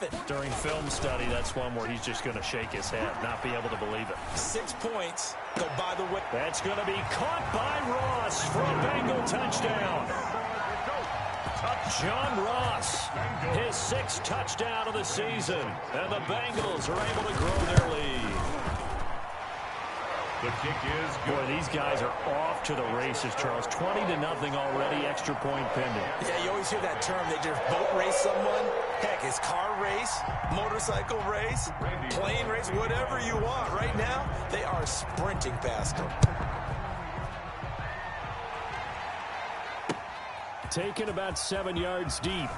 nothing. During film study, that's one where he's just going to shake his head, not be able to believe it. 6 points. Go by the way. That's going to be caught by Ross for a Bengal touchdown. John Ross, his 6th touchdown of the season, and the Bengals are able to grow their lead. The kick is good. Boy, these guys are off to the races, Charles. 20-0 already, extra point pending. Yeah, you always hear that term. They just boat race someone. Heck, it's car race, motorcycle race, plane race, whatever you want. Right now, they are sprinting past them. Taken about 7 yards deep.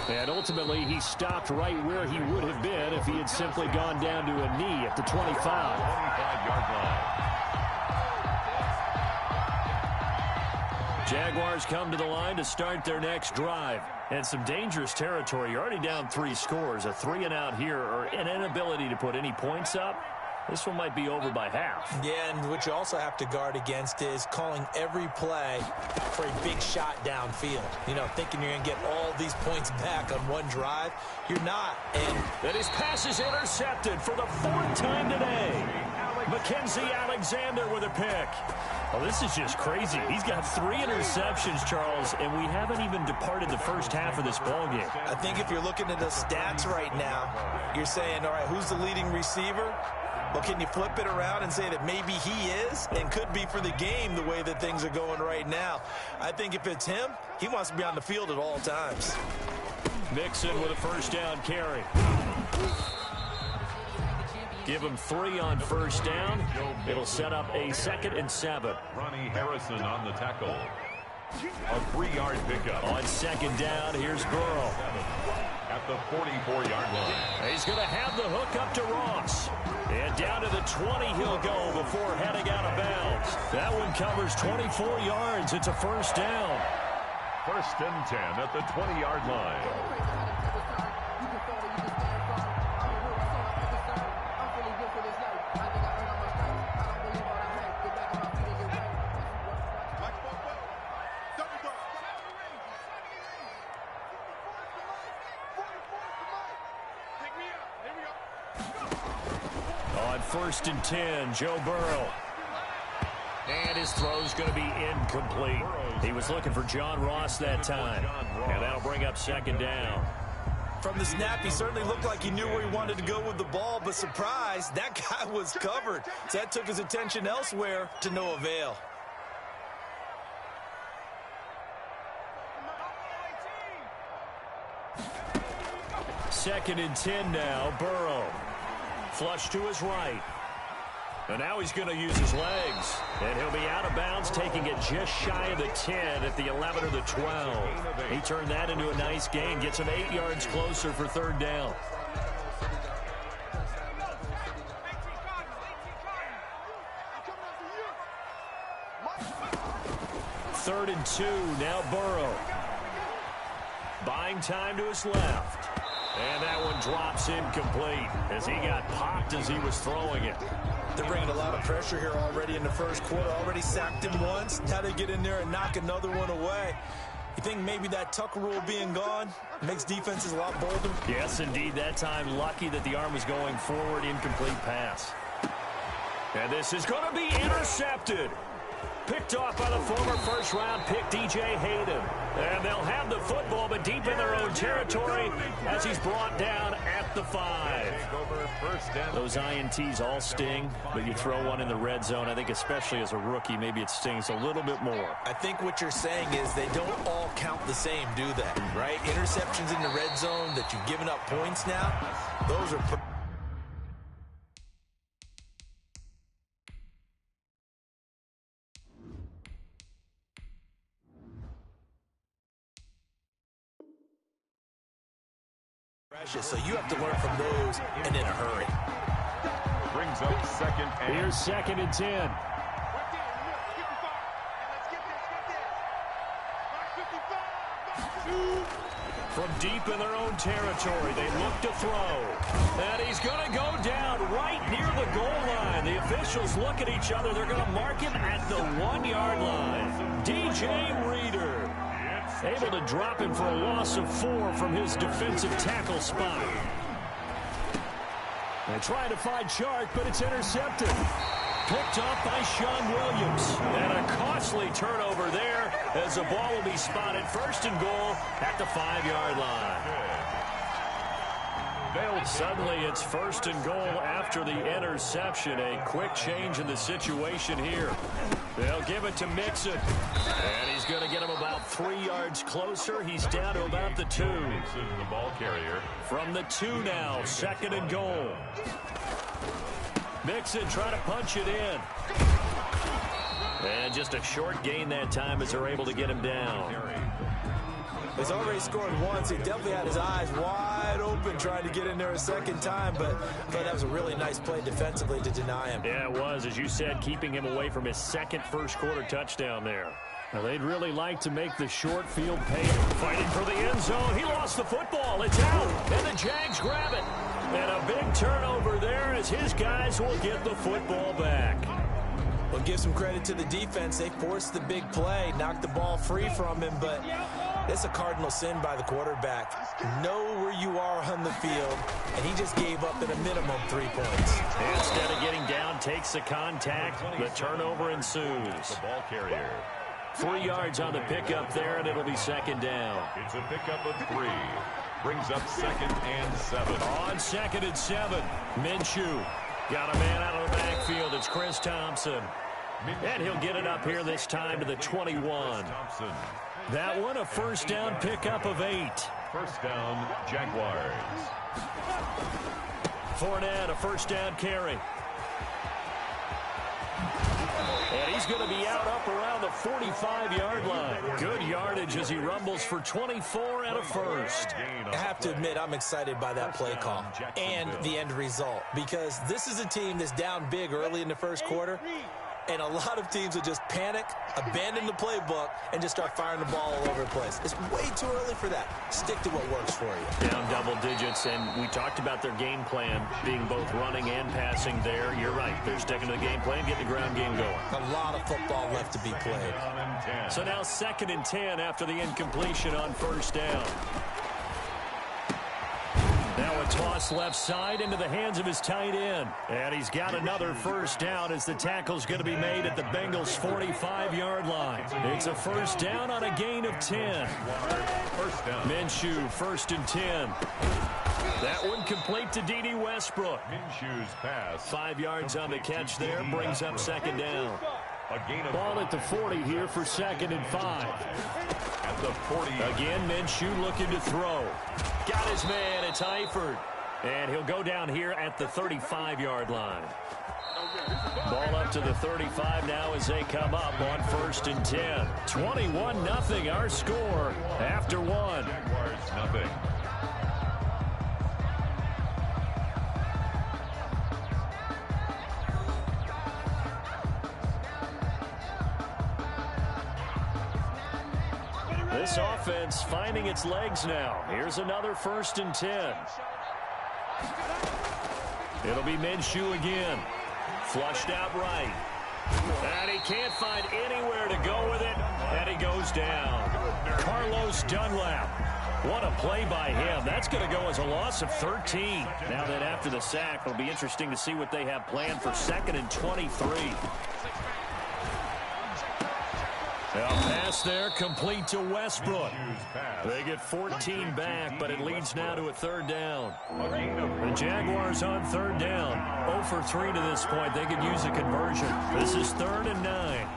And ultimately, he stopped right where he would have been if he had simply gone down to a knee at the 25. 25-yard line. Jaguars come to the line to start their next drive. And some dangerous territory. You're already down 3 scores. A 3-and-out here or an inability to put any points up. This one might be over by half. Yeah, and what you also have to guard against is calling every play for a big shot downfield. You know, thinking you're going to get all these points back on one drive. You're not. And his pass is intercepted for the 4th time today. Mackenzie Alexander with a pick. Well, this is just crazy. He's got 3 interceptions, Charles, and we haven't even departed the first half of this ballgame. I think if you're looking at the stats right now, you're saying, all right, who's the leading receiver? Well, can you flip it around and say that maybe he is and could be for the game the way that things are going right now? I think if it's him, he wants to be on the field at all times. Mixon with a first down carry. Give him 3 on first down. It'll set up a 2nd and 7. Ronnie Harrison on the tackle. A 3-yard pickup. On 2nd down, here's Burrow. At the 44-yard line. He's going to have the hook up to Ross. And down to the 20 he'll go before heading out of bounds. That one covers 24 yards. It's a first down. 1st and 10 at the 20-yard line. On 1st and 10, Joe Burrow. And his throw's going to be incomplete. He was looking for John Ross that time. And that'll bring up 2nd down. From the snap, he certainly looked like he knew where he wanted to go with the ball, but surprise, that guy was covered. So that took his attention elsewhere to no avail. Second and 10 now, Burrow. Flush to his right. And now he's going to use his legs. And he'll be out of bounds, taking it just shy of the 10 at the 11 or the 12. He turned that into a nice gain. Gets him 8 yards closer for 3rd down. Third and 2, now Burrow. Buying time to his left. And that one drops incomplete as he got popped as he was throwing it. They're bringing a lot of pressure here already in the first quarter. Already sacked him once. Now they get in there and knock another one away. You think maybe that Tucker rule being gone makes defenses a lot bolder? Yes, indeed. That time, lucky that the arm was going forward. Incomplete pass. And this is going to be intercepted. Picked off by the former first-round pick, D.J. Hayden. And they'll have the football, but deep in their own territory as he's brought down at the 5. Those INTs all sting, but you throw one in the red zone. I think especially as a rookie, maybe it stings a little bit more. I think what you're saying is they don't all count the same, do they? Right? Interceptions in the red zone that you've given up points now, those are so you have to learn from those and in a hurry. Brings up 2nd and... Here's 2nd and 10. From deep in their own territory, they look to throw. And he's going to go down right near the goal line. The officials look at each other. They're going to mark him at the 1-yard line. DJ Reader. able to drop him for a loss of 4 from his defensive tackle spot. They try to find Chark, but it's intercepted. Picked up by Sean Williams. And a costly turnover there as the ball will be spotted first and goal at the 5-yard line. Suddenly it's first and goal after the interception. A quick change in the situation here. They'll give it to Mixon. And he's going to get him about 3 yards closer. He's down to about the 2. Mixon, the ball carrier. From the 2 now, second and goal. Mixon trying to punch it in. And just a short gain that time as they're able to get him down. He's already scored once. He definitely had his eyes wide open trying to get in there a second time, but I thought that was a really nice play defensively to deny him. Yeah, it was, as you said, keeping him away from his second first-quarter touchdown there. Now, they'd really like to make the short field pay. Fighting for the end zone. He lost the football. It's out, and the Jags grab it. And a big turnover there as his guys will get the football back. Well, give some credit to the defense. They forced the big play, knocked the ball free from him, but it's a cardinal sin by the quarterback. Know where you are on the field, and he just gave up at a minimum 3 points. Instead of getting down, takes the contact. The turnover ensues. The ball carrier. 3 yards on the pickup there, and it'll be second down. It's a pickup of 3. Brings up 2nd and 7. On 2nd and 7, Minshew. Got a man out of the backfield. It's Chris Thompson. And he'll get it up here this time to the 21. That one, a first down pickup of 8. First down, Jaguars. Fournette, a first down carry. And he's going to be out up around the 45-yard line. Good yardage as he rumbles for 24 and a first. I have to admit, I'm excited by that play call and the end result, because this is a team that's down big early in the first quarter, and a lot of teams will just panic, abandon the playbook, and just start firing the ball all over the place. It's way too early for that. Stick to what works for you. Down double digits, and we talked about their game plan being both running and passing there. You're right. They're sticking to the game plan, getting the ground game going. A lot of football left to be played. So now 2nd and 10 after the incompletion on first down. Now a toss left side into the hands of his tight end. And he's got another first down as the tackle's going to be made at the Bengals' 45-yard line. It's a first down on a gain of 10. First down. Minshew, 1st and 10. That one complete to D.D. Westbrook. Minshew's pass. 5 yards on the catch there, brings up second down. A gain of Ball at the 40 here for 2nd and 5. at the 40. Again, Minshew looking to throw. Got his man, it's Eifert. And he'll go down here at the 35-yard line. Ball up to the 35 now as they come up on 1st and 10. 21-0 our score after 1. Jaguars nothing. This offense finding its legs now. Here's another 1st and 10. It'll be Minshew again. Flushed out right. And he can't find anywhere to go with it. And he goes down. Carlos Dunlap. What a play by him. That's going to go as a loss of 13. Now that after the sack, it'll be interesting to see what they have planned for 2nd and 23. A pass there, complete to Westbrook. They get 14 back, but it leads now to a 3rd down. The Jaguars on 3rd down. 0 for 3 to this point. They could use a conversion. This is 3rd and 9.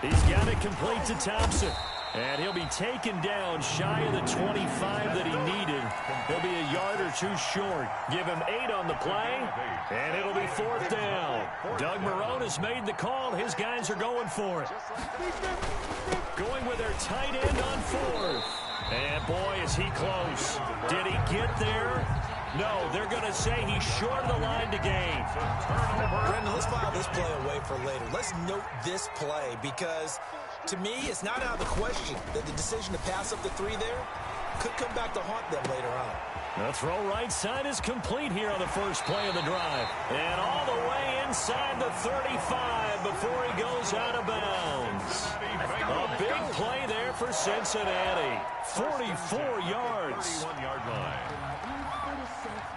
He's got it complete to Thompson. And he'll be taken down shy of the 25 that he needed. He'll be a yard or 2 short. Give him 8 on the play, and it'll be 4th down. Doug Marrone has made the call. His guys are going for it. Going with their tight end on 4th. And boy, is he close. Did he get there? No, they're going to say he's short of the line to gain. Brendan, let's file this play away for later. Let's note this play because, to me, it's not out of the question that the decision to pass up the 3 there could come back to haunt them later on. The throw right side is complete here on the first play of the drive. And all the way inside the 35 before he goes out of bounds. A play there for Cincinnati. 44 yards. 31-yard line.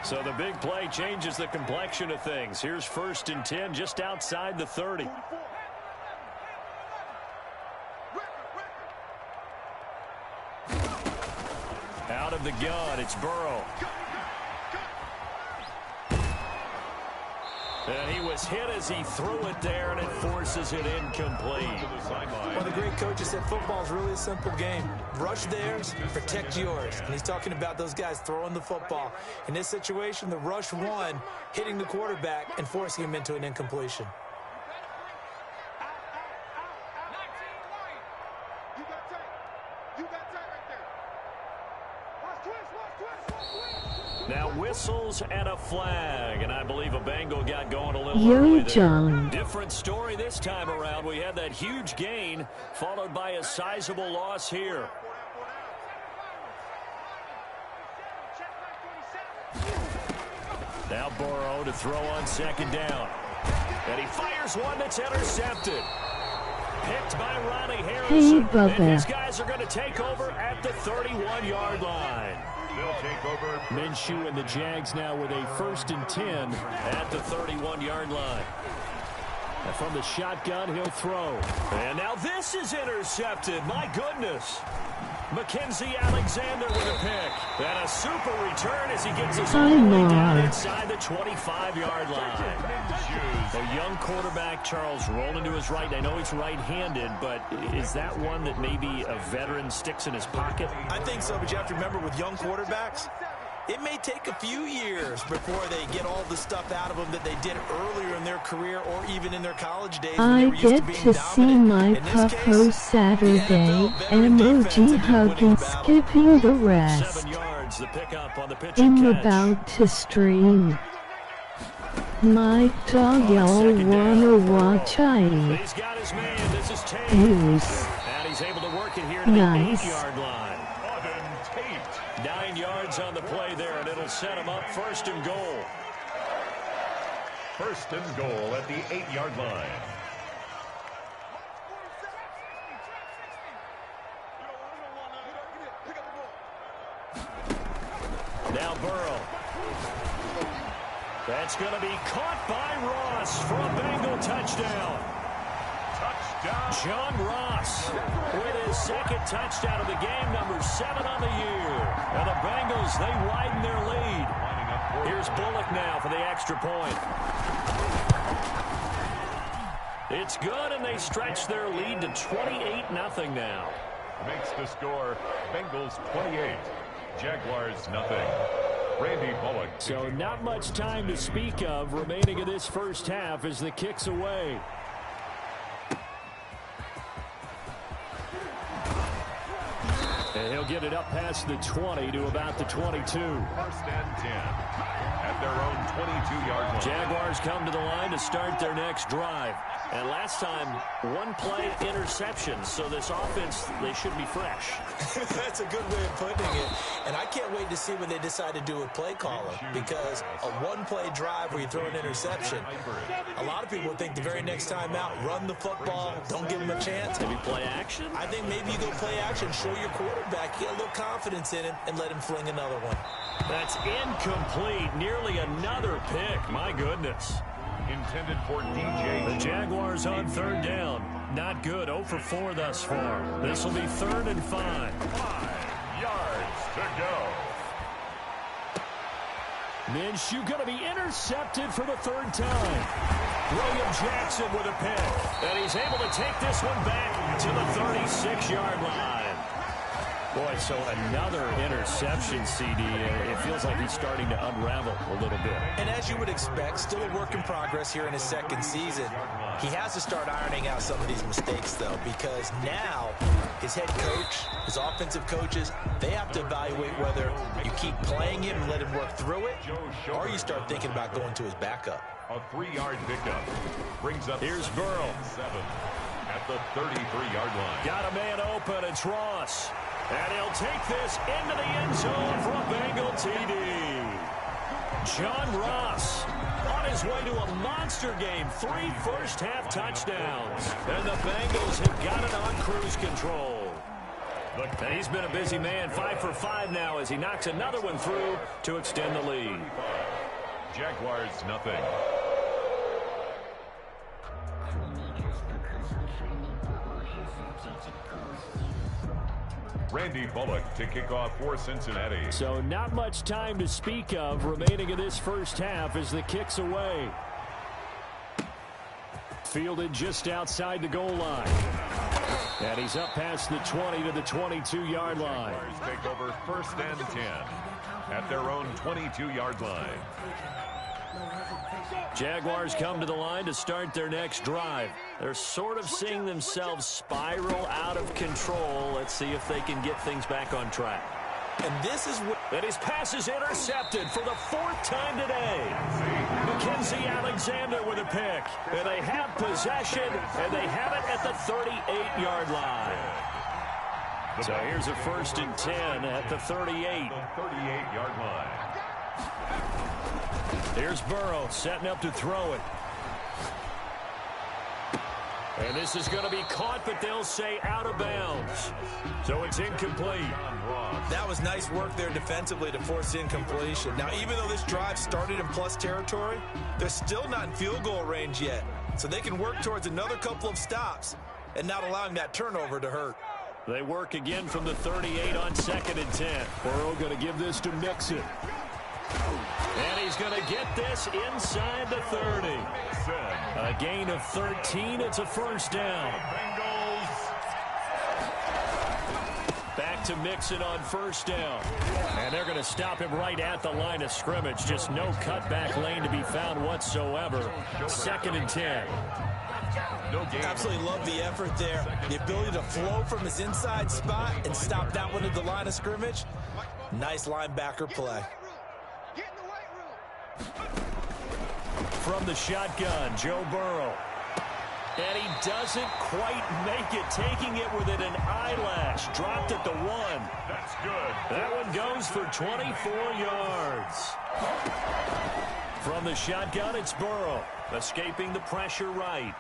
So the big play changes the complexion of things. Here's 1st and 10 just outside the 30. Out of the gun, it's Burrow. And he was hit as he threw it there, and it forces it incomplete. Well, the great coaches said football is really a simple game. Rush theirs, protect yours. And he's talking about those guys throwing the football. In this situation, the rush won, hitting the quarterback and forcing him into an incompletion. Now whistles and a flag, and I believe a Bengal got going a little early there. Different story this time around. We had that huge gain followed by a sizable loss here. Now Burrow to throw on 2nd down. And he fires one that's intercepted. Picked by Ronnie Harrison. And these guys are going to take over at the 31-yard line. They'll take over. Minshew and the Jags now with a 1st and 10 at the 31-yard line. And from the shotgun, he'll throw. And now this is intercepted. My goodness. Mackenzie Alexander with a pick. And a super return as he gets us all the way down inside the 25-yard line. A young quarterback, Charles, rolling to his right. I know he's right-handed, but is that one that maybe a veteran sticks in his pocket? I think so, but you have to remember with young quarterbacks, it may take a few years before they get all the stuff out of them that they did earlier in their career or even in their college days. I get to see my Pucko Saturday, emoji hugging, skipping the rest. 7 yards, the pickup on the pitch I'm and catch. about to stream. My dog y'all wanna watch He's got his man. This is Tate. News. And he's able to work it here to the 8-yard line. 9 yards on the play there, and it'll set him up 1st and goal. 1st and goal at the 8-yard line. Now Burrow. That's going to be caught by Ross for a Bengal touchdown. Touchdown. John Ross with his 2nd touchdown of the game, number 7 on the year. And the Bengals, they widen their lead. Here's Bullock now for the extra point. It's good, and they stretch their lead to 28-0 now. Makes the score Bengals 28, Jaguars nothing. Randy Bullock. So not much time to speak of remaining in this 1st half as the kick's away. And he'll get it up past the 20 to about the 22. 1st and 10 at their own 22-yard line. Jaguars come to the line to start their next drive. And last time, 1 play interception. So this offense, they should be fresh. That's a good way of putting it. And I can't wait to see when they decide to do a play caller, because a 1-play drive where you throw an interception, a lot of people think the very next time out, run the football, don't give them a chance. Maybe play action? I think maybe you go play action, show your quarterback, get a little confidence in him, and let him fling another one. That's incomplete. Nearly another pick. My goodness. Intended for DJ. The Jaguars on 3rd down. Not good. 0 for 4 thus far. This will be 3rd and 5. 5 yards to go. Minshew going to be intercepted for the 3rd time. William Jackson with a pick. And he's able to take this one back to the 36-yard line. Boy, so another interception, CD. It feels like he's starting to unravel a little bit. And as you would expect, still a work in progress here in his 2nd season. He has to start ironing out some of these mistakes, though, because now his head coach, his offensive coaches, they have to evaluate whether you keep playing him and let him work through it, or you start thinking about going to his backup. A 3-yard pickup brings up. Here's Burrow. 7 at the 33-yard line. Got a man open. It's Ross. And he'll take this into the end zone for a Bengal TD. John Ross on his way to a monster game. 3 first-half touchdowns. And the Bengals have got it on cruise control. And he's been a busy man, 5 for 5 now as he knocks another one through to extend the lead. Jaguars nothing. Randy Bullock to kick off for Cincinnati. So not much time to speak of remaining in this first half as the kick's away. Fielded just outside the goal line. And he's up past the 20 to the 22-yard line. Take over 1st and 10 at their own 22-yard line. Jaguars come to the line to start their next drive. They're sort of seeing themselves spiral out of control. Let's see if they can get things back on track. And this is what... And his pass is intercepted for the 4th time today. Mackenzie Alexander with a pick. And they have possession, and they have it at the 38-yard line. So here's a 1st and 10 at the 38. 38-yard line. Here's Burrow setting up to throw it. And this is going to be caught, but they'll say out of bounds. So it's incomplete. That was nice work there defensively to force incompletion. Now, even though this drive started in plus territory, they're still not in field goal range yet. So they can work towards another couple of stops and not allowing that turnover to hurt. They work again from the 38 on 2nd and 10. Burrow going to give this to Mixon. And he's going to get this inside the 30. A gain of 13. It's a 1st down. Back to Mixon on 1st down. And they're going to stop him right at the line of scrimmage. Just no cutback lane to be found whatsoever. 2nd and 10. Absolutely love the effort there. The ability to flow from his inside spot and stop that one at the line of scrimmage. Nice linebacker play. From the shotgun, Joe Burrow. And he doesn't quite make it, taking it within an eyelash. Dropped at the 1. That's good. That one goes for 24 yards. From the shotgun, it's Burrow. Escaping the pressure right.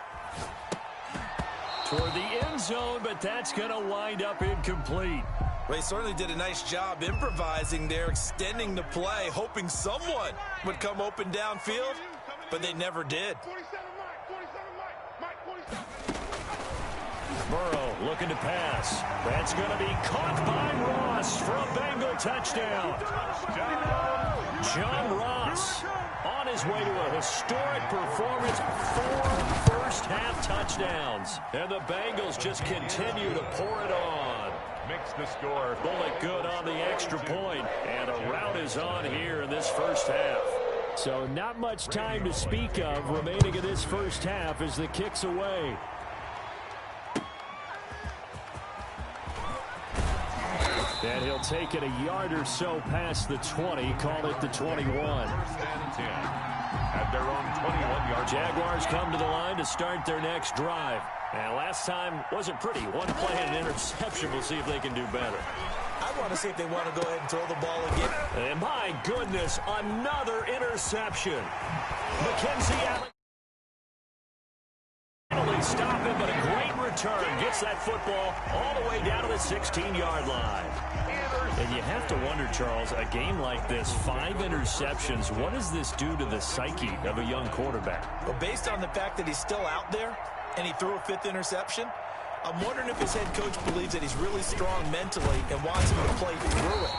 Toward the end zone, but that's going to wind up incomplete. They certainly did a nice job improvising there, extending the play, hoping someone would come open downfield, but they never did. Burrow looking to pass. That's going to be caught by Ross for a Bengal touchdown. John Ross on his way to a historic performance. 4 first-half touchdowns. And the Bengals just continue to pour it on. Makes the score. Bullock good on the extra point. And a rout is on here in this first half. So not much time to speak of remaining in this first half as the kick's away. And he'll take it a yard or so past the 20, call it the 21. 1st and 10 at their own 21-yard. Jaguars come to the line to start their next drive. And last time wasn't pretty. One play and an interception. We'll see if they can do better. I want to see if they want to go ahead and throw the ball again. And my goodness, another interception. Mackenzie Alexander stop him, but a great return. Gets that football all the way down to the 16-yard line. And you have to wonder, Charles, a game like this, 5 interceptions, what does this do to the psyche of a young quarterback? Well, based on the fact that he's still out there and he threw a 5th interception, I'm wondering if his head coach believes that he's really strong mentally and wants him to play through it.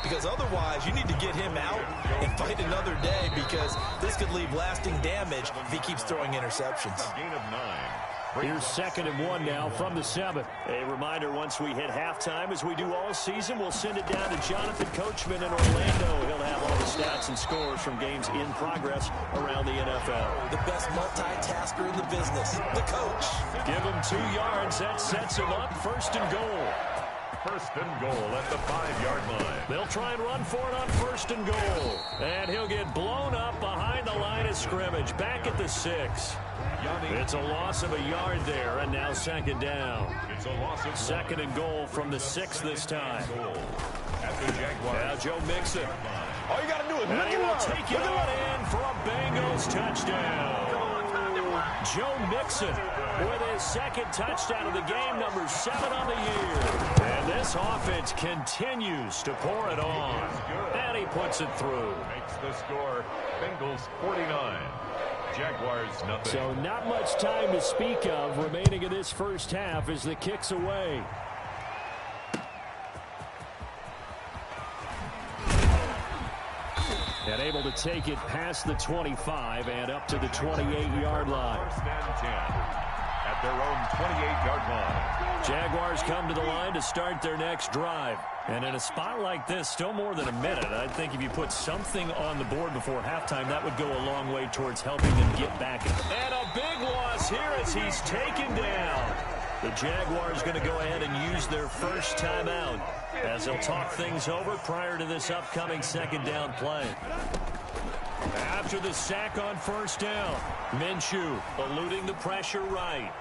Because otherwise, you need to get him out and fight another day, because this could leave lasting damage if he keeps throwing interceptions. Gain of 9. Here's 2nd and 1 now from the 7. A reminder, once we hit halftime, as we do all season, we'll send it down to Jonathan Coachman in Orlando. He'll have all the stats and scores from games in progress around the NFL. The best multitasker in the business, the coach. Give him 2 yards. That sets him up 1st and goal. 1st and goal at the 5-yard line. They'll try and run for it on 1st and goal. And he'll get blown up behind the line of scrimmage. Back at the 6. It's a loss of a yard there, and now 2nd down. It's a loss of 2nd and goal from the 6 this time. At the Jaguars. Now Joe Mixon. All you got to do is And look he it will up. take it on in for a Bengals touchdown. Joe Mixon with his second touchdown of the game, number 7 on the year. And this offense continues to pour it on. And he puts it through. Makes the score Bengals 49. Jaguars nothing. So not much time to speak of remaining in this first half as the kick's away. And able to take it past the 25 and up to the 28-yard line. First and 10 at their own 28-yard line. Jaguars come to the line to start their next drive. And in a spot like this, still more than a minute, I think if you put something on the board before halftime, that would go a long way towards helping them get back. And a big loss here as he's taken down. The Jaguars going to go ahead and use their first timeout as they'll talk things over prior to this upcoming second down play. After the sack on first down, Minshew eluding the pressure right.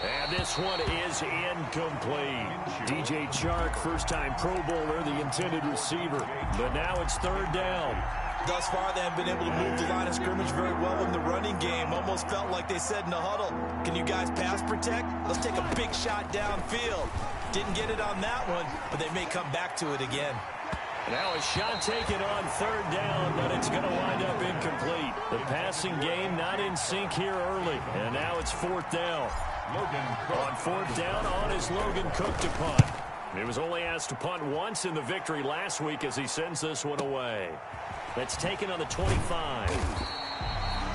And this one is incomplete. DJ Chark, first-time Pro Bowler, the intended receiver. But now it's third down. Thus far, they have been able to move the line of scrimmage very well in the running game. Almost felt like they said in the huddle, can you guys pass protect? Let's take a big shot downfield. Didn't get it on that one, but they may come back to it again. Now a shot taken on third down, but it's going to wind up incomplete. The passing game not in sync here early, and now it's fourth down. On fourth down, on is Logan Cook to punt. He was only asked to punt once in the victory last week as he sends this one away. That's taken on the 25.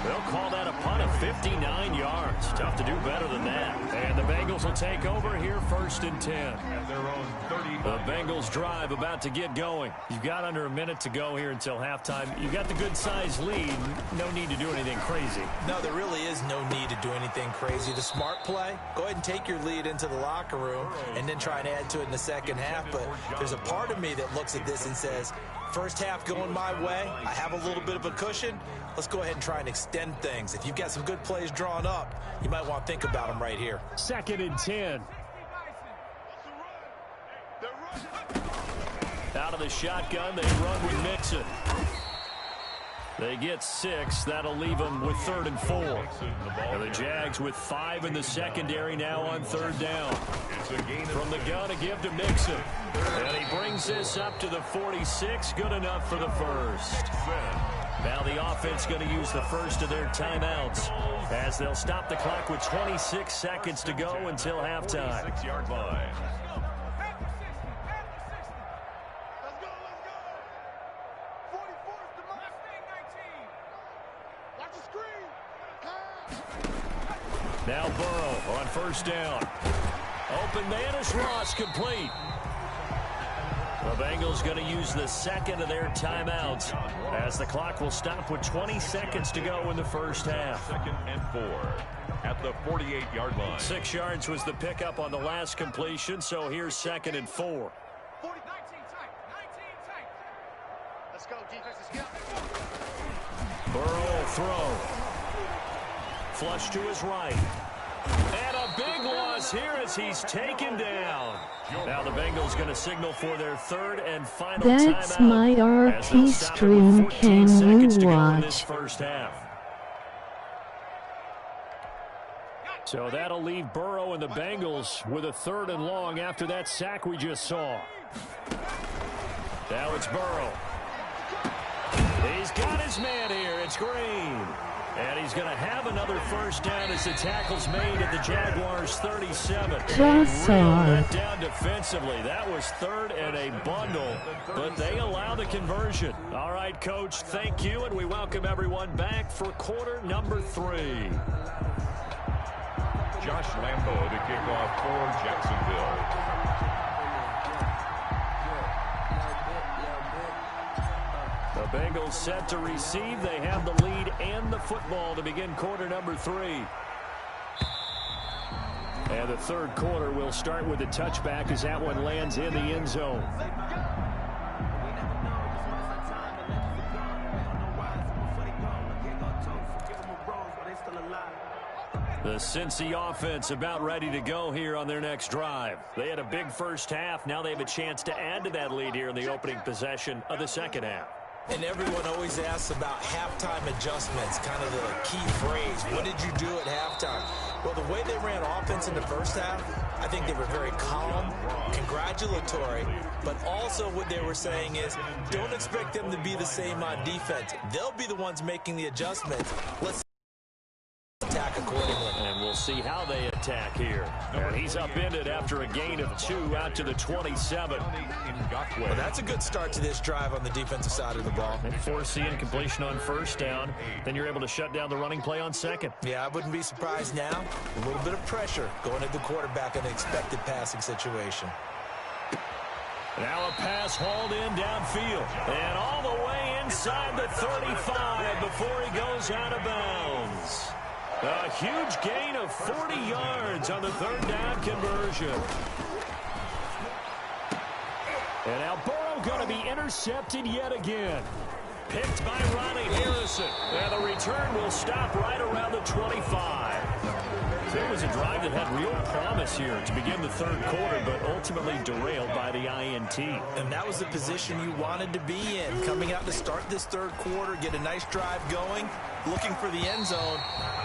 They'll call that a punt of 59 yards. Tough to do better than that. And the Bengals will take over here first and 10. At their own 30. The Bengals drive about to get going. You've got under a minute to go here until halftime. You've got the good-sized lead. No need to do anything crazy. No, there really is no need to do anything crazy. The smart play, go ahead and take your lead into the locker room and then try and add to it in the second half. But there's a part of me that looks at this and says, first half going my way, I have a little bit of a cushion. Let's go ahead and try and extend things. If you've got some good plays drawn up, you might want to think about them right here. Second and 10. Out of the shotgun, they run with Mixon. They get 6. That'll leave them with third and 4. And the Jags with 5 in the secondary now on third down. From the gun, a give to Mixon. And he brings this up to the 46. Good enough for the first. Now the offense going to use the first of their timeouts as they'll stop the clock with 26 seconds to go until halftime. 6-yard line. Now Burrow on first down. Open man is Ross, complete. The Bengals going to use the second of their timeouts as the clock will stop with 20 seconds to go in the first half. Second and 4 at the 48-yard line. 6 yards was the pickup on the last completion, so here's second and 4. 19 tight. Let's go, defense. Let's go. Burrow throw. Flush to his right. And a big loss here as he's taken down. Now the Bengals going to signal for their third and final timeout. That's my RT stream. Can you watch? First half. So that'll leave Burrow and the Bengals with a third and long after that sack we just saw. Now it's Burrow. He's got his man here. It's Green. And he's going to have another first down as the tackle's made at the Jaguars' 37. Let down defensively. That was third and a bundle, but they allow the conversion. All right, Coach, thank you, and we welcome everyone back for quarter number 3. Josh Lambo to kick off for Jacksonville. The Bengals set to receive. They have the lead and the football to begin quarter number 3. And the third quarter will start with a touchback as that one lands in the end zone. The Cincy offense about ready to go here on their next drive. They had a big first half. Now they have a chance to add to that lead here in the opening possession of the second half. And everyone always asks about halftime adjustments, kind of the key phrase. What did you do at halftime? Well, the way they ran offense in the first half, I think they were very calm, congratulatory, but also what they were saying is don't expect them to be the same on defense. They'll be the ones making the adjustments. Let's attack accordingly. And we'll see how they attack here. And he's upended after a gain of 2 out to the 27. Well, that's a good start to this drive on the defensive side of the ball. And force the incompletion on first down. Then you're able to shut down the running play on second. Yeah, I wouldn't be surprised now. A little bit of pressure going at the quarterback in an expected passing situation. Now a pass hauled in downfield. And all the way inside the 35 before he goes out of bounds. A huge gain of 40 yards on the third down conversion. And now Burrow going to be intercepted yet again. Picked by Ronnie Harrison. And the return will stop right around the 25. So it was a drive that had real promise here to begin the third quarter, but ultimately derailed by the INT. And that was the position you wanted to be in. Coming out to start this third quarter, get a nice drive going, looking for the end zone.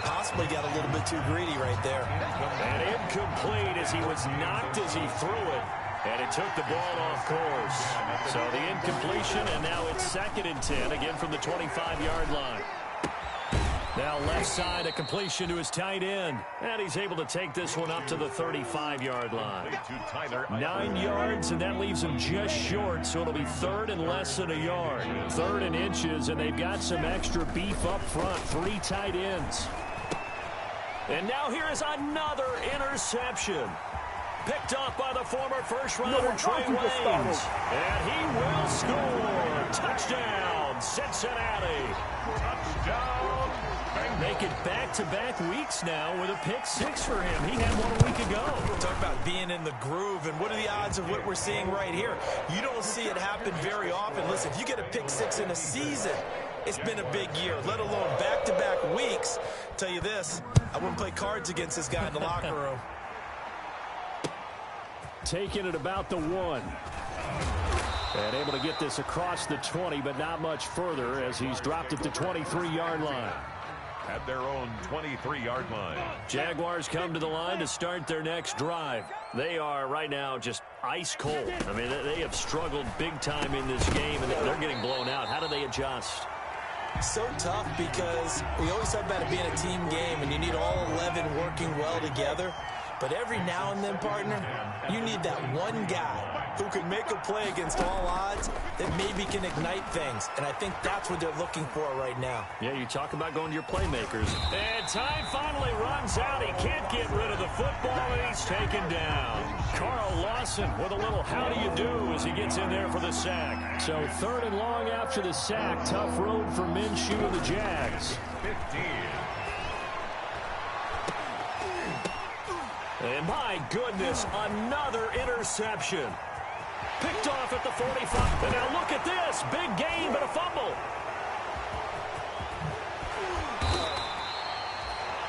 Possibly got a little bit too greedy right there. And incomplete as he was knocked as he threw it. And it took the ball off course. So the incompletion, and now it's 2nd and 10, again from the 25-yard line. Now left side, a completion to his tight end. And he's able to take this one up to the 35-yard line. 9 yards, and that leaves him just short, so it'll be 3rd and less than a yard. 3rd and inches, and they've got some extra beef up front. 3 tight ends. And now here is another interception. Picked off by the former first-rounder Trey Waynes. And he will score. Touchdown, Cincinnati. Touchdown. Make it back-to-back weeks now with a pick 6 for him. He had one a week ago. Talk about being in the groove, and what are the odds of what we're seeing right here? You don't see it happen very often. Listen, if you get a pick 6 in a season, it's been a big year, let alone back-to-back weeks. Tell you this, I wouldn't play cards against this guy in the locker room. Taking it about the 1. And able to get this across the 20, but not much further as he's dropped it to 23-yard line. At their own 23-yard line. Jaguars come to the line to start their next drive. They are right now just ice cold. I mean, they have struggled big time in this game, and they're getting blown out. How do they adjust? So tough because we always talk about it being a team game, and you need all 11 working well together. But every now and then, partner, you need that one guy who can make a play against all odds that maybe can ignite things. And I think that's what they're looking for right now. Yeah, you talk about going to your playmakers. And time finally runs out. He can't get rid of the football, and he's taken down. Carl Lawson with a little how do you do as he gets in there for the sack. So 3rd and long after the sack. Tough road for Minshew and the Jags. 15. And my goodness, another interception. Picked off at the 45. And now look at this. Big gain, but a fumble.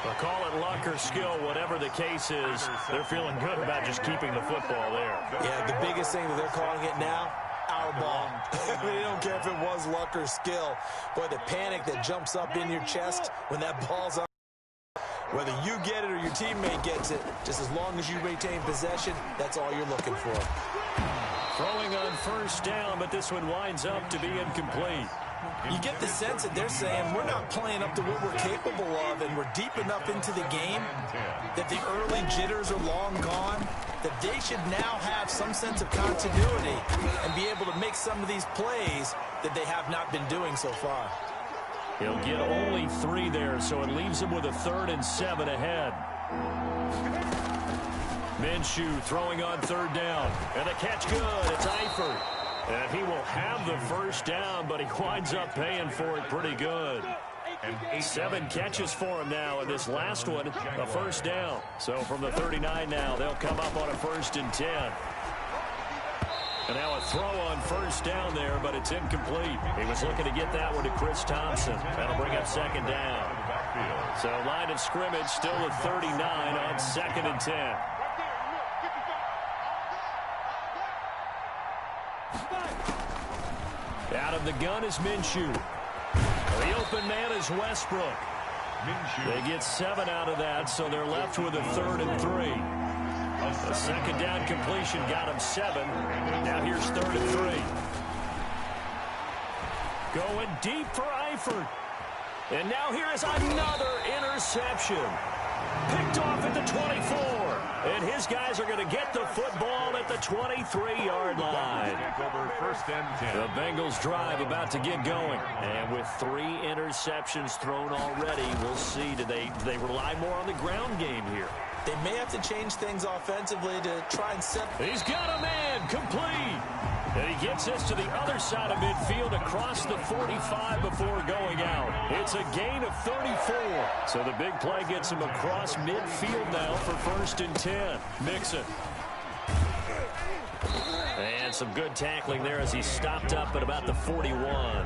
Well, call it luck or skill, whatever the case is. They're feeling good about just keeping the football there. Yeah, the biggest thing that they're calling it now, our ball. They don't care if it was luck or skill. Boy, the panic that jumps up in your chest when that ball's on. Whether you get it or your teammate gets it, just as long as you retain possession, that's all you're looking for. Throwing on first down, but this one winds up to be incomplete. You get the sense that they're saying we're not playing up to what we're capable of, and we're deep enough into the game that the early jitters are long gone, that they should now have some sense of continuity and be able to make some of these plays that they have not been doing so far. He'll get only 3 there, so it leaves him with a 3rd and 7 ahead. Minshew throwing on 3rd down. And the catch good. It's Eifert. And he will have the first down, but he winds up paying for it pretty good. 7 catches for him now, and this last one, a first down. So from the 39 now, they'll come up on a 1st and 10. And now a throw on first down there, but it's incomplete. He was looking to get that one to Chris Thompson. That'll bring up 2nd down. So line of scrimmage still at 39 on 2nd and 10. Out of the gun is Minshew. The open man is Westbrook. They get 7 out of that, so they're left with a 3rd and 3. A second down completion got him 7. Now here's 3rd and 3. Going deep for Eifert. And now here is another interception. Picked off at the 24. And his guys are going to get the football at the 23-yard line. The Bengals drive about to get going. And with 3 interceptions thrown already, we'll see. Do they rely more on the ground game here? They may have to change things offensively to try and set. He's got a man complete. And he gets this to the other side of midfield across the 45 before going out. It's a gain of 34. So the big play gets him across midfield now for 1st and 10. Mixon. And some good tackling there as he stopped up at about the 41.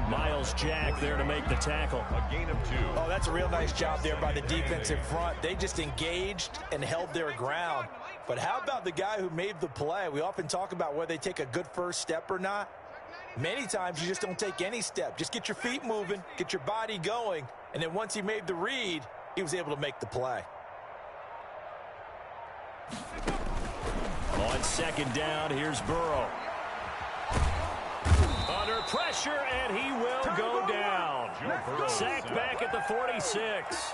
Miles Jack there to make the tackle. A gain of 2. Oh, that's a real nice job there by the defensive front. They just engaged and held their ground. But how about the guy who made the play? We often talk about whether they take a good first step or not. Many times you just don't take any step. Just get your feet moving, get your body going, and then once he made the read, he was able to make the play. On 2nd down, here's Burrow. Under pressure, and he will go down. Sacked back at the 46.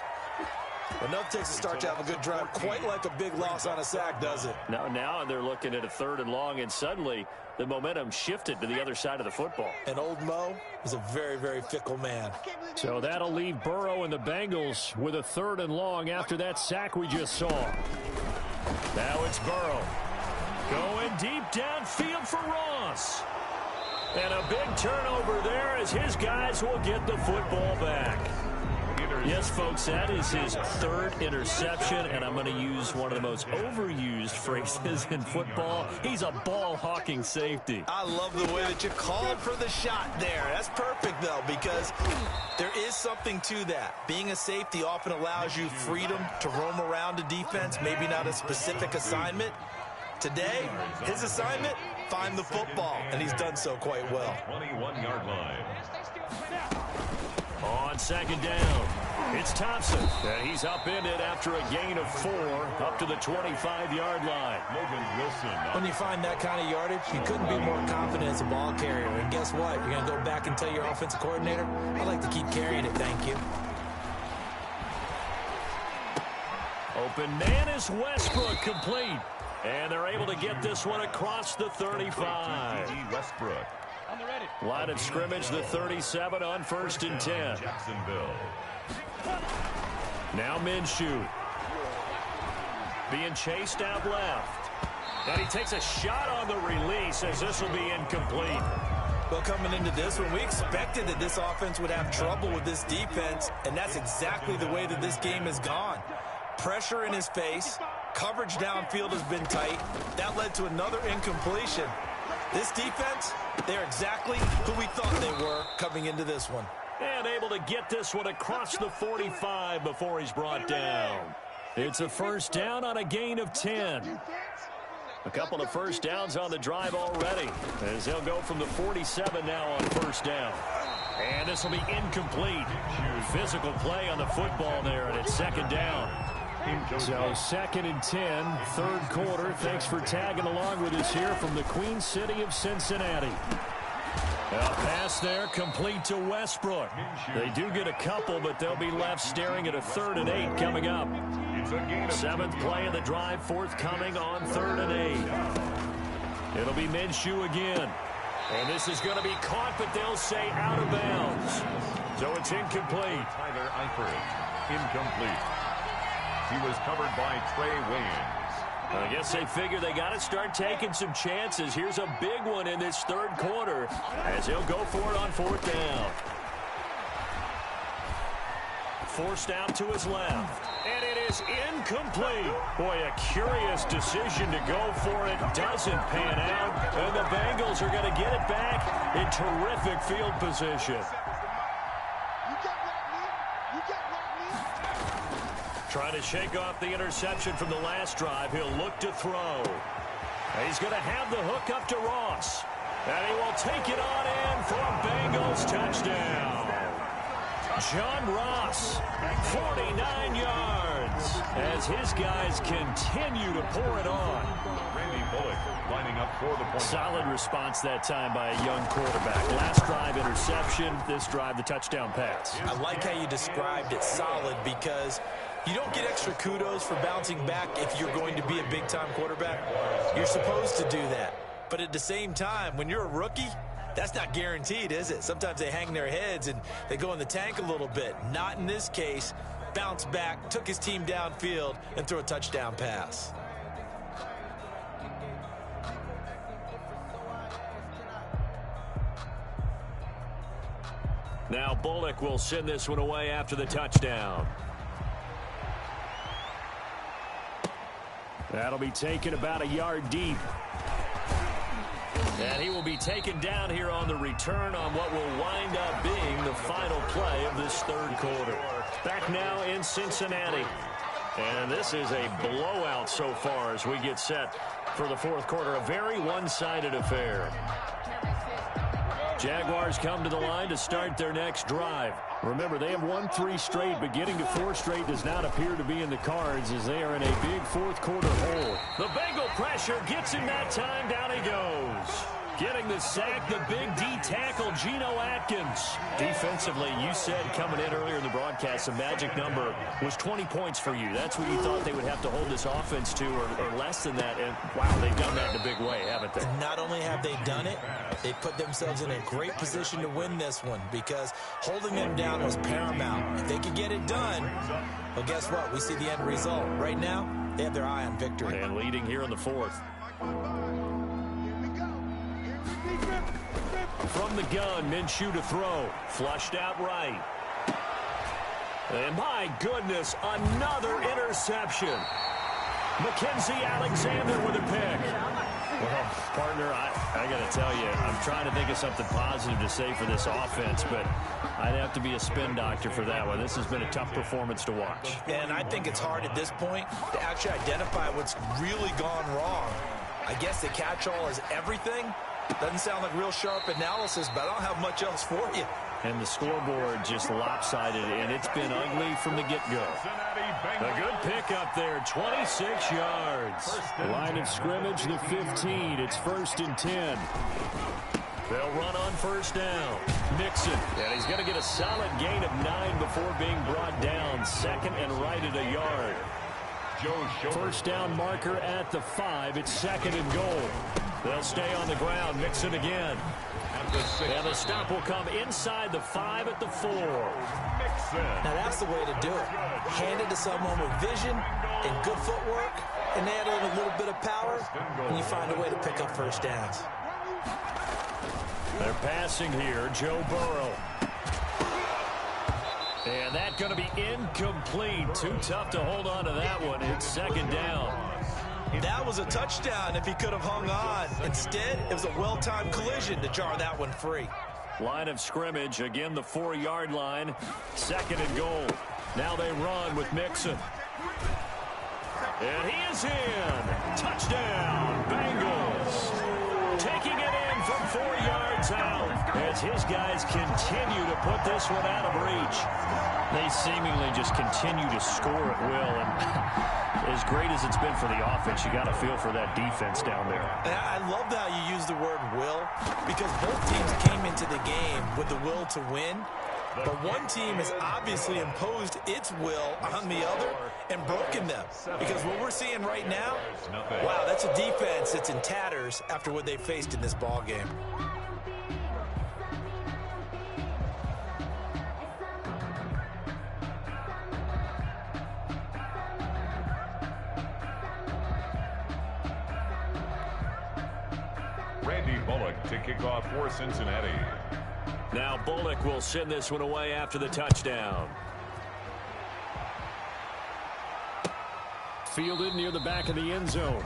Enough takes to start to have a good drive. Quite like a big loss on a sack, does it? Now they're looking at a 3rd and long, and suddenly the momentum shifted to the other side of the football. And old Mo is a very, very fickle man. So that'll leave Burrow and the Bengals with a 3rd and long after that sack we just saw. Now it's Burrow. Going deep downfield for Ross. And a big turnover there as his guys will get the football back. Yes, folks, that is his 3rd interception, and I'm going to use one of the most overused phrases in football. He's a ball-hawking safety. I love the way that you called for the shot there. That's perfect, though, because there is something to that. Being a safety often allows you freedom to roam around a defense, maybe not a specific assignment. Today, his assignment, find the football, and he's done so quite well. 21-yard line. On 2nd down, it's Thompson. And he's upended after a gain of 4 up to the 25-yard line. Logan Wilson. When you find that kind of yardage, you couldn't be more confident as a ball carrier. And guess what? You're going to go back and tell your offensive coordinator, I'd like to keep carrying it, thank you. Open man is Westbrook, complete. And they're able to get this one across the 35. Westbrook. Line of scrimmage, the 37 on 1st and 10. Jacksonville. Now Minshew. Being chased out left. And he takes a shot on the release as this will be incomplete. Well, coming into this one, we expected that this offense would have trouble with this defense, and that's exactly the way that this game has gone. Pressure in his face. Coverage downfield has been tight. That led to another incompletion. This defense, they're exactly who we thought they were coming into this one. And able to get this one across the 45 before he's brought down. It's a 1st down on a gain of 10. A couple of 1st downs on the drive already, as they'll go from the 47 now on 1st down. And this will be incomplete. Physical play on the football there, and it's 2nd down. So 2nd and 10, 3rd quarter. Thanks for tagging along with us here from the Queen City of Cincinnati. A pass there, complete to Westbrook. They do get a couple, but they'll be left staring at a 3rd and 8 coming up. 7th play of the drive forthcoming on 3rd and 8. It'll be Minshew again. And this is going to be caught, but they'll say out of bounds. So it's incomplete. Tyler Eifert. Incomplete. He was covered by Trey Waynes. I guess they figure they got to start taking some chances. Here's a big one in this 3rd quarter as he'll go for it on 4th down. Forced out to his left. And it is incomplete. Boy, a curious decision to go for it. Doesn't pan out. And the Bengals are going to get it back in terrific field position. Trying to shake off the interception from the last drive. He'll look to throw. He's going to have the hook up to Ross. And he will take it on in for a Bengals touchdown. John Ross, 49 yards, as his guys continue to pour it on. Randy Bullock lining up for the point. Solid response that time by a young quarterback. Last drive, interception. This drive, the touchdown pass. I like how you described it, solid, because you don't get extra kudos for bouncing back if you're going to be a big-time quarterback. You're supposed to do that. But at the same time, when you're a rookie, that's not guaranteed, is it? Sometimes they hang their heads and they go in the tank a little bit. Not in this case. Bounce back, took his team downfield, and threw a touchdown pass. Now Bullock will send this one away after the touchdown. That'll be taken about a yard deep. And he will be taken down here on the return on what will wind up being the final play of this third quarter. Back now in Cincinnati. And this is a blowout so far as we get set for the fourth quarter. A very one-sided affair. Jaguars come to the line to start their next drive. Remember, they have won 3 straight, but getting to 4 straight does not appear to be in the cards as they are in a big fourth quarter hole. The Bengal pressure gets him that time. Down he goes. Getting the sack, the big D tackle, Geno Atkins. Defensively, you said coming in earlier in the broadcast, the magic number was 20 points for you. That's what you thought they would have to hold this offense to, or less than that. And, wow, they've done that in a big way, haven't they? Not only have they done it, they put themselves in a great position to win this one because holding them down was paramount. If they could get it done, well, guess what? We see the end result. Right now, they have their eye on victory. And leading here in the fourth. From the gun, Minshew to throw. Flushed out right. And my goodness, another interception. Mackenzie Alexander with a pick. Well, partner, I got to tell you, I'm trying to think of something positive to say for this offense, but I'd have to be a spin doctor for that one. This has been a tough performance to watch. And I think it's hard at this point to actually identify what's really gone wrong. I guess the catch-all is everything. Doesn't sound like real sharp analysis, but I don't have much else for you. And the scoreboard just lopsided, and it's been ugly from the get-go. A good pick up there, 26 yards. Line of scrimmage, the 15. It's 1st and 10. They'll run on first down. Mixon, and he's going to get a solid gain of 9 before being brought down. 2nd and right at a yard. First down marker at the 5. It's 2nd and goal. They'll stay on the ground. Mixon again. And the stop will come inside the 5 at the 4. Now that's the way to do it. Hand it to someone with vision and good footwork, and add in a little bit of power, and you find a way to pick up first downs. They're passing here. Joe Burrow. And that's going to be incomplete. Too tough to hold on to that one. It's 2nd down. That was a touchdown if he could have hung on. Instead, it was a well-timed collision to jar that one free. Line of scrimmage, again the 4-yard line. 2nd and goal. Now they run with Mixon. And he is in. Touchdown, Bengals. Taking it in from 4 yards out as his guys continue to put this one out of reach. They seemingly just continue to score at will. And as great as it's been for the offense, you got to feel for that defense down there. And I love how you use the word will, because both teams came into the game with the will to win. But one team has obviously imposed its will on the other and broken them. Because what we're seeing right now, wow, that's a defense that's in tatters after what they faced in this ball game. Randy Bullock to kick off for Cincinnati. Now Bullock will send this one away after the touchdown. Fielded near the back of the end zone.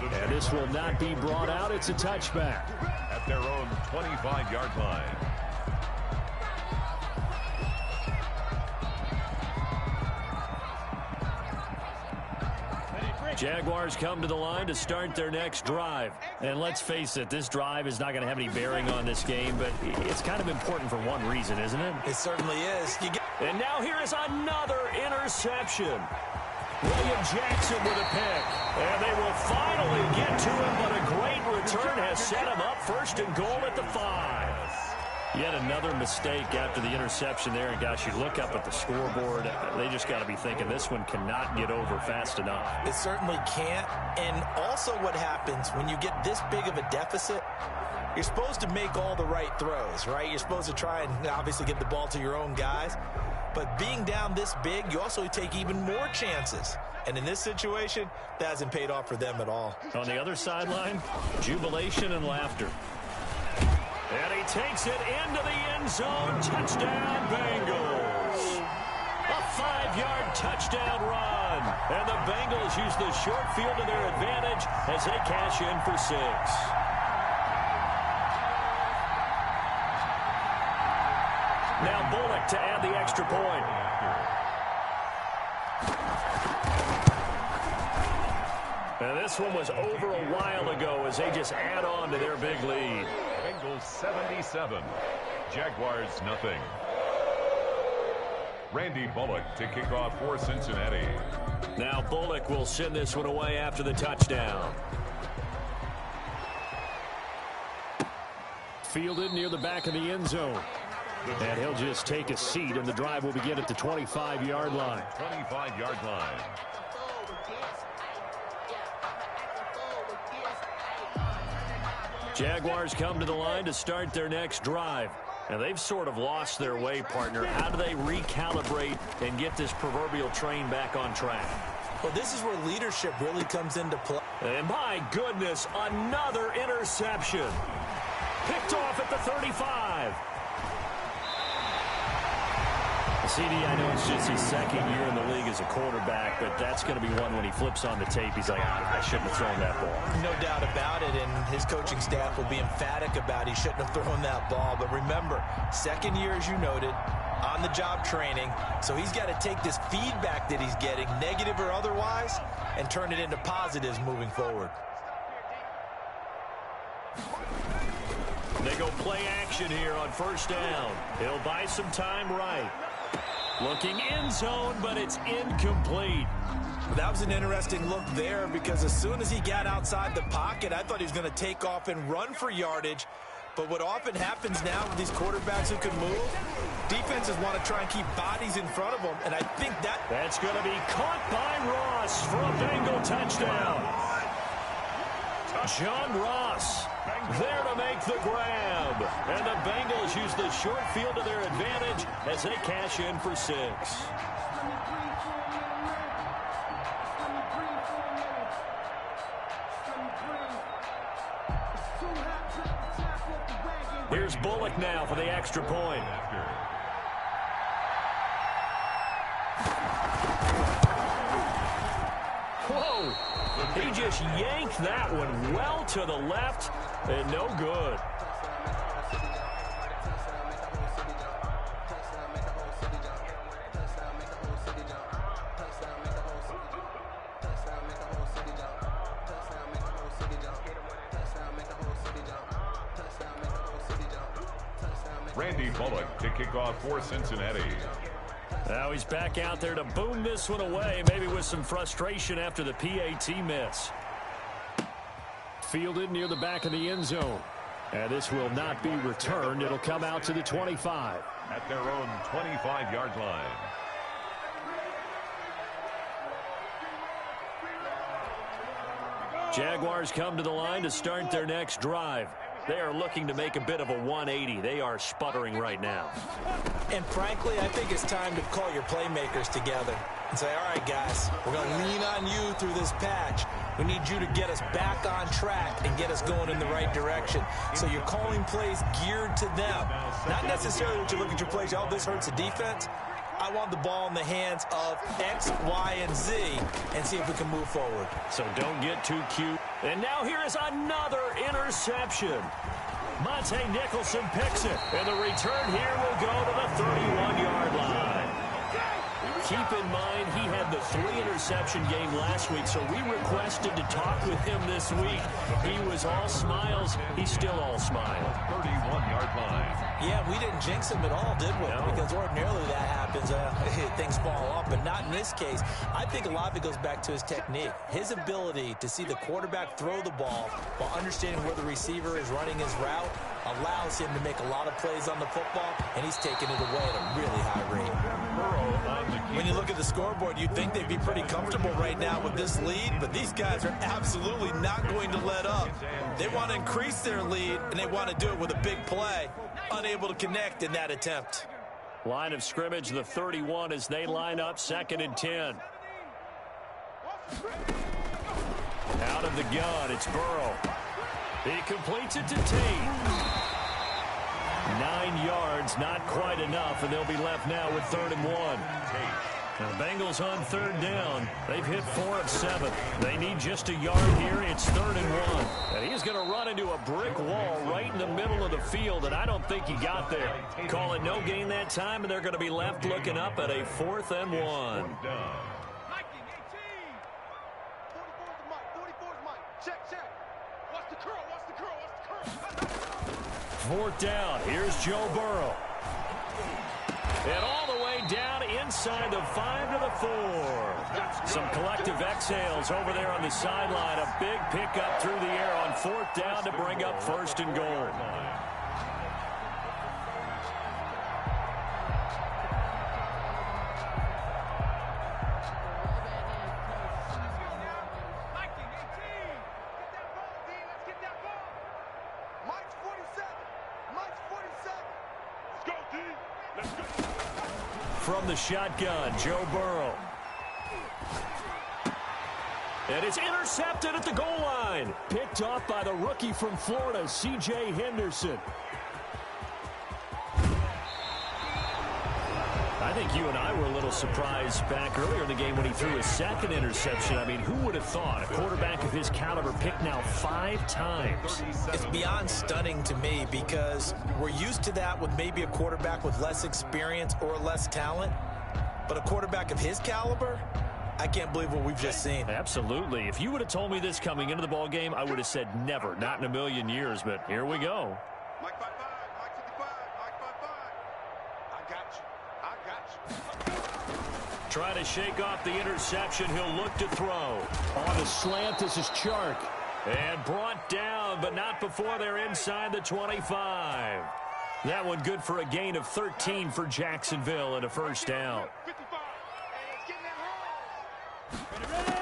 And this will not be brought out. It's a touchback. At their own 25-yard line. Jaguars come to the line to start their next drive. And let's face it, this drive is not going to have any bearing on this game, but it's kind of important for one reason, isn't it? It certainly is. And now here is another interception. William Jackson with a pick. And they will finally get to him, but a great return has set him up first and goal at the 5. Yet another mistake after the interception there. And, gosh, you look up at the scoreboard, they just got to be thinking this one cannot get over fast enough. It certainly can't. And also what happens when you get this big of a deficit, you're supposed to make all the right throws, right? You're supposed to try and obviously get the ball to your own guys. But being down this big, you also take even more chances. And in this situation, that hasn't paid off for them at all. On the other sideline, jubilation and laughter. And he takes it into the end zone. Touchdown, Bengals. A 5-yard touchdown run. And the Bengals use the short field to their advantage as they cash in for 6. Now Bullock to add the extra point. And this one was over a while ago as they just add on to their big lead. Bengals 77, Jaguars nothing. Randy Bullock to kick off for Cincinnati. Now Bullock will send this one away after the touchdown. Fielded near the back of the end zone. And he'll just take a seat, and the drive will begin at the 25-yard line. 25-yard line. Jaguars come to the line to start their next drive. And they've sort of lost their way, partner. How do they recalibrate and get this proverbial train back on track? Well, this is where leadership really comes into play. And my goodness, another interception. Picked off at the 35. CD, I know it's just his second year in the league as a quarterback, but that's going to be one when he flips on the tape. He's like, I shouldn't have thrown that ball. No doubt about it, and his coaching staff will be emphatic about he shouldn't have thrown that ball. But remember, second year, as you noted, on-the-job training, so he's got to take this feedback that he's getting, negative or otherwise, and turn it into positives moving forward. They go play action here on first down. He'll buy some time right. Looking end zone, but it's incomplete. That was an interesting look there because as soon as he got outside the pocket, I thought he was going to take off and run for yardage. But what often happens now with these quarterbacks who can move, defenses want to try and keep bodies in front of them, and I think that's going to be caught by Ross for a Bengal touchdown. John Ross there to make the grab. And the Bengals use the short field to their advantage as they cash in for 6. Here's Bullock now for the extra point. Whoa! He just yanked that one well to the left and no good. Randy Bullock to kick off for Cincinnati. Now he's back out there to boom this one away, maybe with some frustration after the PAT miss. Fielded near the back of the end zone. And this will not be returned. It'll come out to the 25. At their own 25-yard line. Jaguars come to the line to start their next drive. They are looking to make a bit of a 180. They are sputtering right now. And frankly, I think it's time to call your playmakers together and say, all right, guys, we're going to lean on you through this patch. We need you to get us back on track and get us going in the right direction. So you're calling plays geared to them. Not necessarily that you look at your plays, oh, this hurts the defense. I want the ball in the hands of X, Y, and Z and see if we can move forward. So don't get too cute. And now here is another interception. Monte Nicholson picks it. And the return here will go to the 31-yard line. keep in mind he had the 3-interception game last week, so we requested to talk with him this week. He was all smiles. He's still all smile. 31-yard line. Yeah, we didn't jinx him at all, did we? No. Because ordinarily that happens. Things fall off, but not in this case. I think a lot of it goes back to his technique. His ability to see the quarterback throw the ball while understanding where the receiver is running his route allows him to make a lot of plays on the football, and he's taking it away at a really high rate. When you look at the scoreboard, you'd think they'd be pretty comfortable right now with this lead, but these guys are absolutely not going to let up. They want to increase their lead, and they want to do it with a big play. Unable to connect in that attempt. Line of scrimmage, the 31 as they line up, 2nd and 10. Out of the gun, it's Burrow. He completes it to Tate. 9 yards, not quite enough, and they'll be left now with 3rd and 1. Now the Bengals on 3rd down. They've hit 4 of 7. They need just a yard here. It's 3rd and 1. And he's going to run into a brick wall right in the middle of the field, and I don't think he got there. Call it no gain that time, and they're going to be left looking up at a 4th and 1. Fourth down. Here's Joe Burrow. And all the way down inside the 5 to the 4. Some collective exhales over there on the sideline. A big pickup through the air on 4th down to bring up 1st and goal. From the shotgun, Joe Burrow. And it's intercepted at the goal line. Picked off by the rookie from Florida, C.J. Henderson. I think you and I were a little surprised back earlier in the game when he threw his 2nd interception. I mean, who would have thought a quarterback of his caliber picked now 5 times? It's beyond stunning to me because we're used to that with maybe a quarterback with less experience or less talent. But a quarterback of his caliber, I can't believe what we've just seen. Absolutely. If you would have told me this coming into the ball game, I would have said never, not in a million years. But here we go. Mike 55, Mike 55, Mike 55. I got you. Trying to shake off the interception. He'll look to throw. On the slant, this is Chark. And brought down, but not before they're inside the 25. That one good for a gain of 13 for Jacksonville and a 1st down. 55. Hey, let's get in that hole.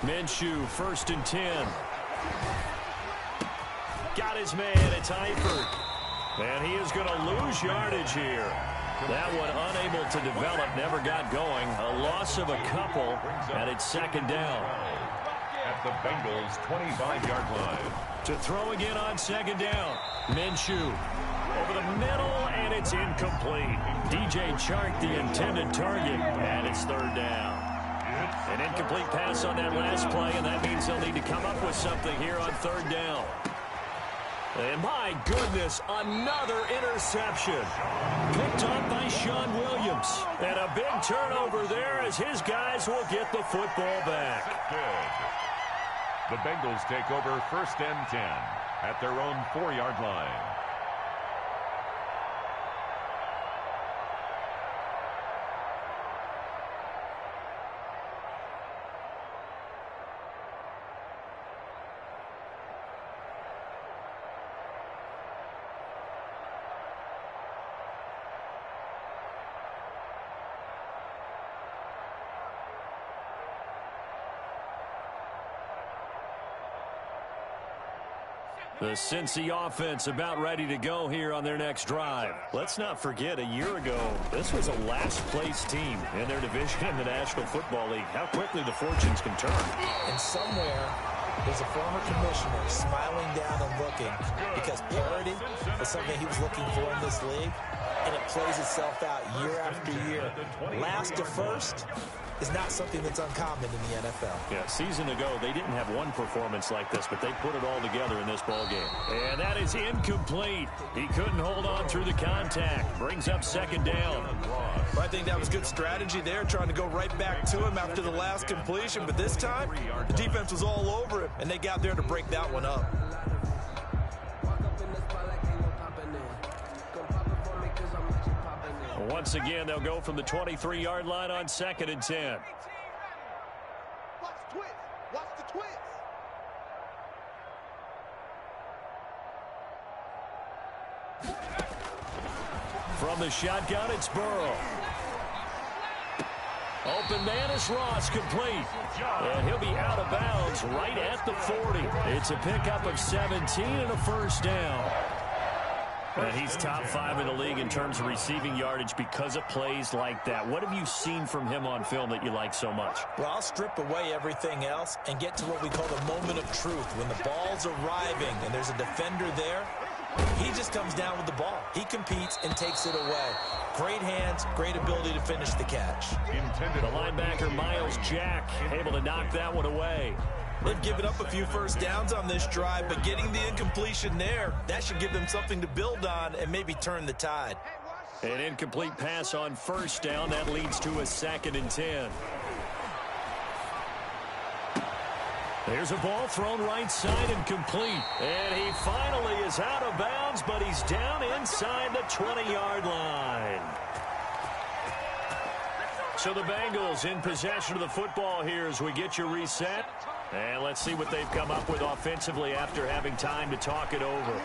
Minshew, 1st and 10. Got his man. It's Eifert. And he is going to lose yardage here. That one unable to develop, never got going. A loss of a couple, and it's 2nd down. At the Bengals' 25-yard line. To throw again on 2nd down. Minshew over the middle, and it's incomplete. DJ Chark, the intended target, and it's 3rd down. An incomplete pass on that last play, and that means they'll need to come up with something here on 3rd down. And my goodness, another interception. Picked off by Sean Williams. And a big turnover there as his guys will get the football back. Good. The Bengals take over 1st and 10 at their own 4-yard line. The Cincy offense about ready to go here on their next drive. Let's not forget, a year ago, this was a last-place team in their division in the National Football League. How quickly the fortunes can turn. And somewhere, there's a former commissioner smiling down and looking because parity was something he was looking for in this league, and it plays itself out year after year. Last to first, is not something that's uncommon in the NFL. Yeah, a season ago, they didn't have one performance like this, but they put it all together in this ball game. And that is incomplete. He couldn't hold on through the contact. Brings up second down. I think that was good strategy there, trying to go right back to him after the last completion. But this time, the defense was all over him, and they got there to break that one up. Once again, they'll go from the 23-yard line on 2nd and 10. Watch the twist. Watch the twist. From the shotgun, it's Burrow. Open man is Ross, complete. And he'll be out of bounds right at the 40. It's a pickup of 17 and a first down. And he's top 5 in the league in terms of receiving yardage because of plays like that. What have you seen from him on film that you like so much? Well, I'll strip away everything else and get to what we call the moment of truth. When the ball's arriving and there's a defender there, he just comes down with the ball. He competes and takes it away. Great hands, great ability to finish the catch. The linebacker, Miles Jack, able to knock that one away. They've given up a few first downs on this drive, but getting the incompletion there, that should give them something to build on and maybe turn the tide. An incomplete pass on first down. That leads to a 2nd and 10. There's a ball thrown right side and complete. And he finally is out of bounds, but he's down inside the 20-yard line. So the Bengals in possession of the football here as we get you reset. And let's see what they've come up with offensively after having time to talk it over.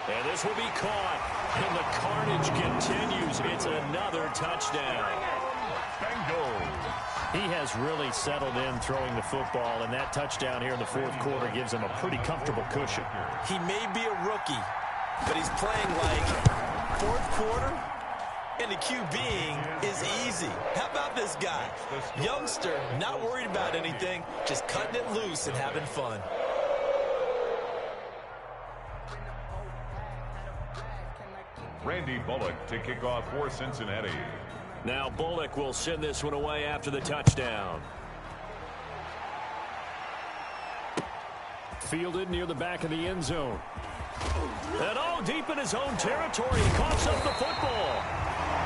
And this will be caught. And the carnage continues. It's another touchdown. Bengals. He has really settled in throwing the football, and that touchdown here in the 4th quarter gives him a pretty comfortable cushion. He may be a rookie, but he's playing like 4th quarter, and the QBing is easy. How about this guy? Youngster, not worried about anything, just cutting it loose and having fun. Randy Bullock to kick off for Cincinnati. Now Bullock will send this one away after the touchdown. Fielded near the back of the end zone. And deep in his own territory, he coughs up the football.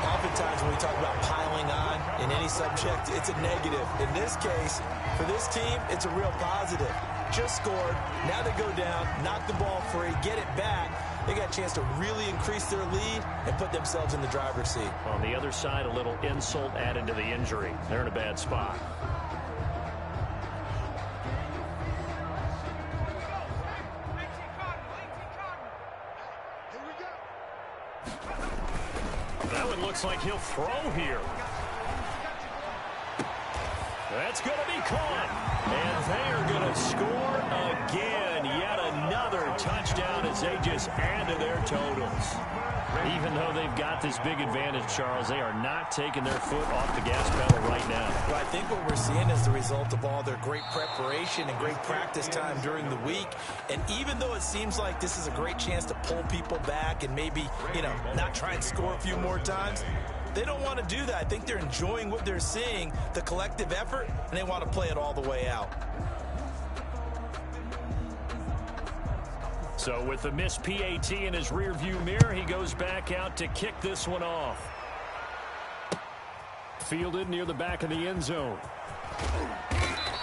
Oftentimes when we talk about piling on in any subject, it's a negative. In this case, for this team, it's a real positive. Just scored. Now they go down, knock the ball free, get it back. They got a chance to really increase their lead and put themselves in the driver's seat. On the other side, a little insult added to the injury. They're in a bad spot. That one looks like he'll throw here. That's going to be caught. And they are going to score again. Yet another touchdown as they just add to their totals. Even though they've got this big advantage, Charles, they are not taking their foot off the gas pedal right now. Well, I think what we're seeing is the result of all their great preparation and great practice time during the week. And even though it seems like this is a great chance to pull people back and maybe, not try and score a few more times, they don't want to do that. I think they're enjoying what they're seeing, the collective effort, and they want to play it all the way out. So with the missed PAT in his rearview mirror, he goes back out to kick this one off. Fielded near the back of the end zone.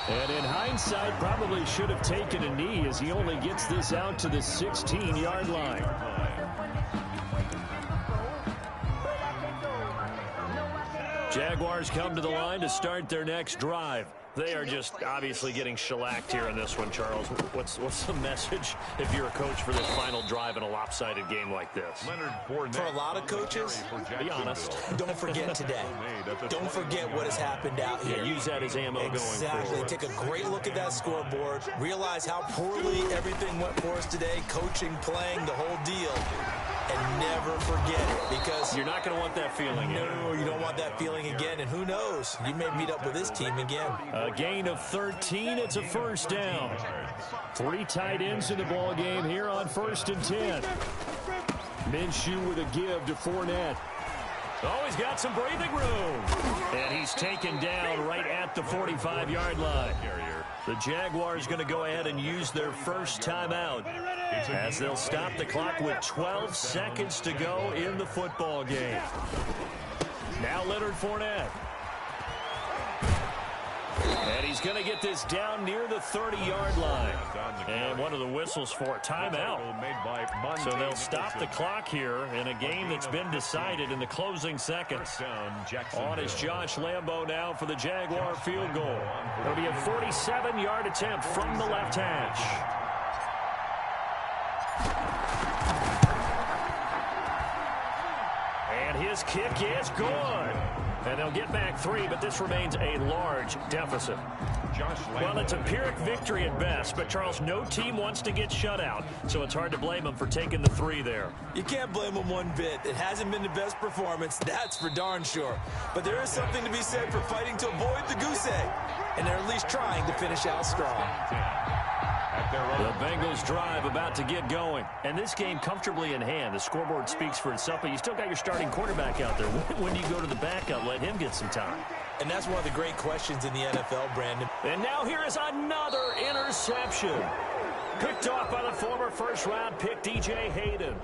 And in hindsight, probably should have taken a knee as he only gets this out to the 16-yard line. Jaguars come to the line to start their next drive. They are just obviously getting shellacked here in this one, Charles. What's the message if you're a coach for this final drive in a lopsided game like this? For a lot of coaches, be honest. Don't forget today. Don't forget what has happened out here. Yeah, use that as ammo going forward. Exactly. Take a great look at that scoreboard. Realize how poorly everything went for us today. Coaching, playing, the whole deal. And never forget it, because you're not going to want that feeling. No, you don't want that feeling again. And who knows? You may meet up with this team again. A gain of 13. It's a first down. 3 tight ends in the ball game here on 1st and 10. Minshew with a give to Fournette. Oh, he's got some breathing room. And he's taken down right at the 45-yard line. The Jaguars going to go ahead and use their first timeout as they'll stop the clock with 12 seconds to go in the football game. Now Leonard Fournette. And he's going to get this down near the 30-yard line. And one of the whistles for a timeout. So they'll stop the clock here in a game that's been decided in the closing seconds. On is Josh Lambo now for the Jaguar field goal. It'll be a 47-yard attempt from the left hash. And his kick is good. And they'll get back 3, but this remains a large deficit. Well, it's a Pyrrhic victory at best, but, Charles, no team wants to get shut out, so it's hard to blame them for taking the 3 there. You can't blame them one bit. It hasn't been the best performance, that's for darn sure. But there is something to be said for fighting to avoid the goose egg, and they're at least trying to finish out strong. The Bengals drive about to get going. And this game comfortably in hand. The scoreboard speaks for itself, but you still got your starting quarterback out there. When do you go to the backup, let him get some time? And that's one of the great questions in the NFL, Brandon. And now here is another interception. Picked off by the former first-round pick, DJ Hayden.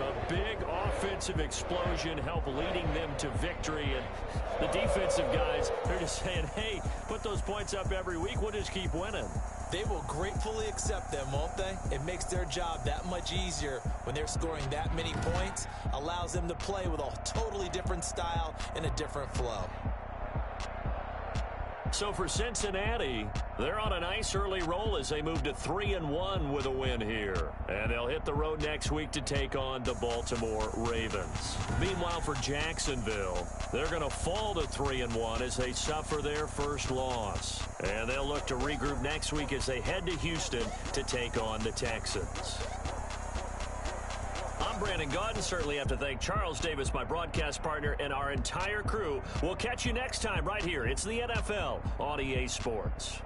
A big offensive explosion helped leading them to victory. And the defensive guys, they're just saying, hey, put those points up every week. We'll just keep winning. They will gratefully accept them, won't they? It makes their job that much easier when they're scoring that many points. Allows them to play with a totally different style and a different flow. So for Cincinnati, they're on a nice early roll as they move to 3-1 with a win here. And they'll hit the road next week to take on the Baltimore Ravens. Meanwhile, for Jacksonville, they're going to fall to 3-1 as they suffer their first loss. And they'll look to regroup next week as they head to Houston to take on the Texans. I'm Brandon Gaudin. Certainly have to thank Charles Davis, my broadcast partner, and our entire crew. We'll catch you next time right here. It's the NFL on EA Sports.